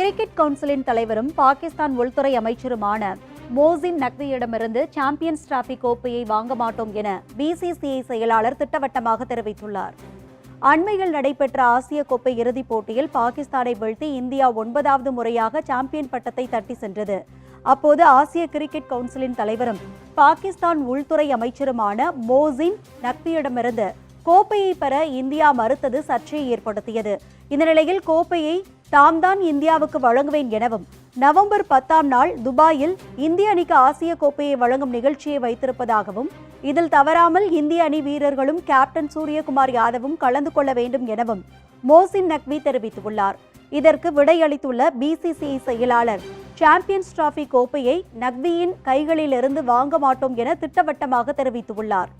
Cricket கவுன்சிலின் தலைவரும் பாகிஸ்தான் உள்துறை அமைச்சருமான மோசின் நக்வியிடமிருந்து சாம்பியன்ஸ் டிராபி கோப்பையை வாங்க மாட்டோம் என பிசிசிஐ செயலாளர் திட்டவட்டமாக தெரிவித்துள்ளார். அண்மையில் நடைபெற்ற ஆசிய கோப்பை இறுதிப் போட்டியில் பாகிஸ்தானை வீழ்த்தி இந்தியா 9வது முறையாக சாம்பியன் பட்டத்தை தட்டி சென்றது. அப்போது ஆசிய கிரிக்கெட் கவுன்சிலின் தலைவரும் பாகிஸ்தான் உள்துறை அமைச்சருமான மோசின் நக்வியிடமிருந்து கோப்பையை பெற இந்தியா மறுத்தது சர்ச்சையை ஏற்படுத்தியது. இந்த நிலையில் கோப்பையை தாம்தான் இந்தியாவுக்கு வழங்குவேன் எனவும் நவம்பர் 10ஆம் நாள் துபாயில் இந்திய அணிக்கு ஆசிய கோப்பையை வழங்கும் நிகழ்ச்சியை வைத்திருப்பதாகவும் இதில் தவறாமல் இந்திய அணி வீரர்களும் கேப்டன் சூரியகுமார் யாதவும் கலந்து கொள்ள வேண்டும் எனவும் மோசின் நக்வி தெரிவித்துள்ளார். இதற்கு விடையளித்துள்ள பிசிசிஐ செயலாளர் சாம்பியன்ஸ் டிராபி கோப்பையை நக்வியின் கைகளிலிருந்து வாங்க மாட்டோம் என திட்டவட்டமாக தெரிவித்துள்ளார்.